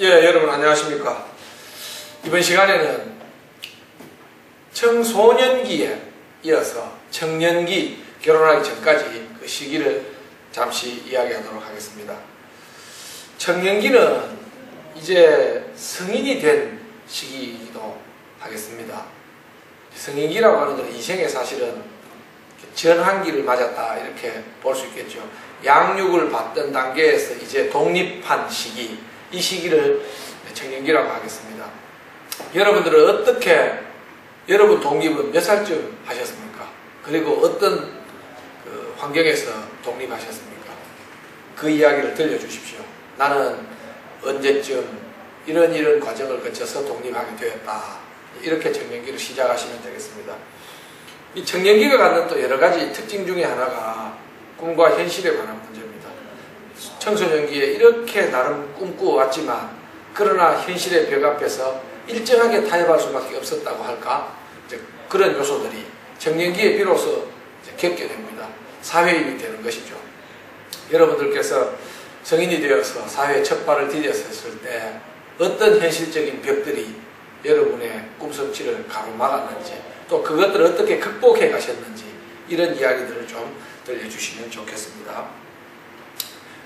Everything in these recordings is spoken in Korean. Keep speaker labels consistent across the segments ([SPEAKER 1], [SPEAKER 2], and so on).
[SPEAKER 1] 예, 여러분 안녕하십니까. 이번 시간에는 청소년기에 이어서 청년기, 결혼하기 전까지 그 시기를 잠시 이야기하도록 하겠습니다. 청년기는 이제 성인이 된 시기이기도 하겠습니다. 성인기라고 하는 것은 인생에 사실은 전환기를 맞았다 이렇게 볼 수 있겠죠. 양육을 받던 단계에서 이제 독립한 시기, 이 시기를 청년기라고 하겠습니다. 여러분들은 어떻게, 여러분 독립은 몇 살쯤 하셨습니까? 그리고 어떤 그 환경에서 독립하셨습니까? 그 이야기를 들려주십시오. 나는 언제쯤 이런 과정을 거쳐서 독립하게 되었다. 이렇게 청년기를 시작하시면 되겠습니다. 이 청년기가 갖는 또 여러 가지 특징 중에 하나가 꿈과 현실에 관한 문제입니다. 청소년기에 이렇게 나름 꿈꾸어왔지만 그러나 현실의 벽 앞에서 일정하게 타협할 수밖에 없었다고 할까? 이제 그런 요소들이 청년기에 비로소 겪게 됩니다. 사회입이 되는 것이죠. 여러분들께서 성인이 되어서 사회에 첫 발을 디뎠을 때 어떤 현실적인 벽들이 여러분의 꿈속지를 가로막았는지, 또 그것들을 어떻게 극복해 가셨는지, 이런 이야기들을 좀 들려주시면 좋겠습니다.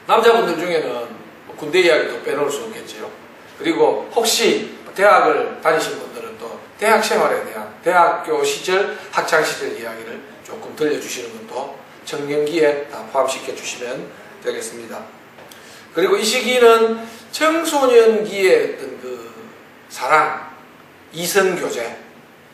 [SPEAKER 1] 남자분들 중에는 군대 이야기도 빼놓을 수 없겠죠. 그리고 혹시 대학을 다니신 분들은 또 대학 생활에 대한 대학교 시절, 학창 시절 이야기를 조금 들려주시는 것도 청년기에 다 포함시켜 주시면 되겠습니다. 그리고 이 시기는 청소년기의 어떤 그 사랑, 이성교제,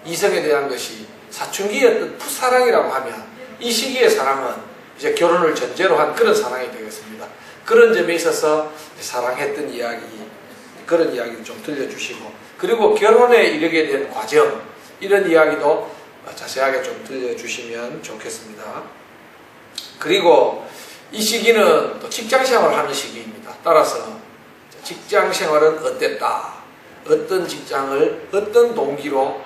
[SPEAKER 1] 이성에 대한 것이 사춘기의 어떤 풋사랑이라고 하면 이 시기의 사랑은 이제 결혼을 전제로 한 그런 사랑이 되겠습니다. 그런 점에 있어서 사랑했던 이야기, 그런 이야기를 좀 들려주시고, 그리고 결혼에 이르게 된 과정, 이런 이야기도 자세하게 좀 들려주시면 좋겠습니다. 그리고 이 시기는 또 직장생활을 하는 시기입니다. 따라서 직장생활은 어땠다, 어떤 직장을 어떤 동기로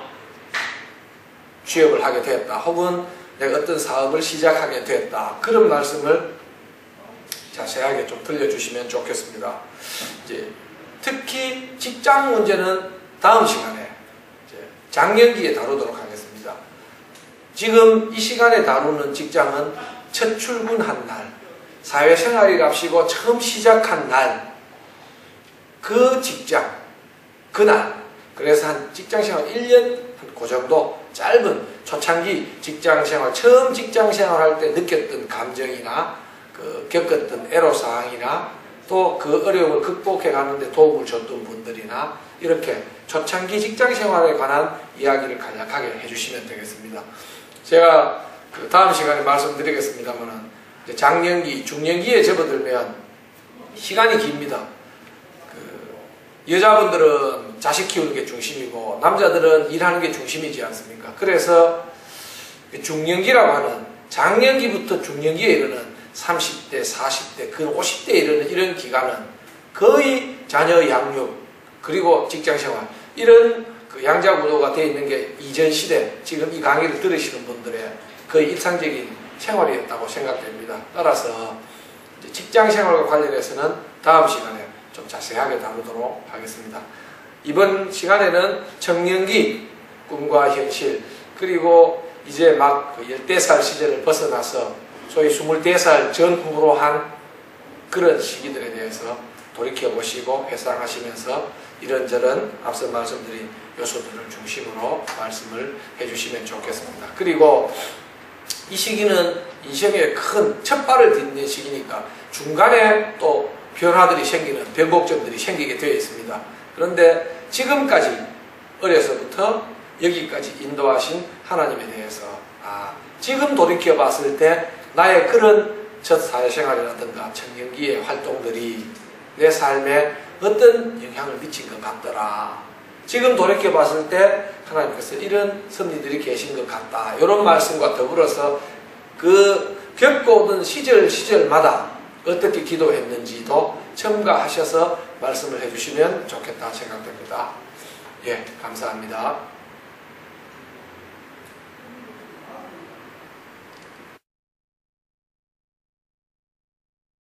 [SPEAKER 1] 취업을 하게 되었다, 혹은 내가 어떤 사업을 시작하게 되었다, 그런 말씀을 자세하게 좀 들려주시면 좋겠습니다. 이제 특히 직장 문제는 다음 시간에 장년기에 다루도록 하겠습니다. 지금 이 시간에 다루는 직장은 첫 출근한 날, 사회생활이랍시고 처음 시작한 날, 그 직장, 그날, 그래서 한 직장생활 1년 그 정도 짧은 초창기 직장생활, 처음 직장생활 할 때 느꼈던 감정이나 그 겪었던 애로사항이나 또 그 어려움을 극복해 가는데 도움을 줬던 분들이나 이렇게 초창기 직장생활에 관한 이야기를 간략하게 해주시면 되겠습니다. 제가 그 다음 시간에 말씀드리겠습니다만은 장년기, 중년기에 접어들면 시간이 깁니다. 여자분들은 자식 키우는 게 중심이고 남자들은 일하는 게 중심이지 않습니까? 그래서 중년기라고 하는 장년기부터 중년기에 이르는 30대, 40대, 그 50대에 이르는 이런 기간은 거의 자녀 양육, 그리고 직장생활, 이런 그 양자구도가 되어 있는 게 이전 시대, 지금 이 강의를 들으시는 분들의 거의 일상적인 생활이었다고 생각됩니다. 따라서 직장생활과 관련해서는 다음 시간에 좀 자세하게 다루도록 하겠습니다. 이번 시간에는 청년기, 꿈과 현실, 그리고 이제 막 그 10살 시절을 벗어나서 소위 24살 전후로 한 그런 시기들에 대해서 돌이켜보시고 회상하시면서 이런저런 앞서 말씀드린 요소들을 중심으로 말씀을 해주시면 좋겠습니다. 그리고 이 시기는 인생의 큰 첫발을 딛는 시기니까 중간에 또 변화들이 생기는, 변곡점들이 생기게 되어 있습니다. 그런데 지금까지 어려서부터 여기까지 인도하신 하나님에 대해서 지금 돌이켜 봤을 때 나의 그런 첫 사회생활이라든가 청년기의 활동들이 내 삶에 어떤 영향을 미친 것 같더라, 지금 돌이켜 봤을 때 하나님께서 이런 섭리들이 계신 것 같다, 이런 말씀과 더불어서 그 겪어오던 시절마다 어떻게 기도했는지도 첨가하셔서 말씀을 해주시면 좋겠다 생각됩니다. 예, 감사합니다.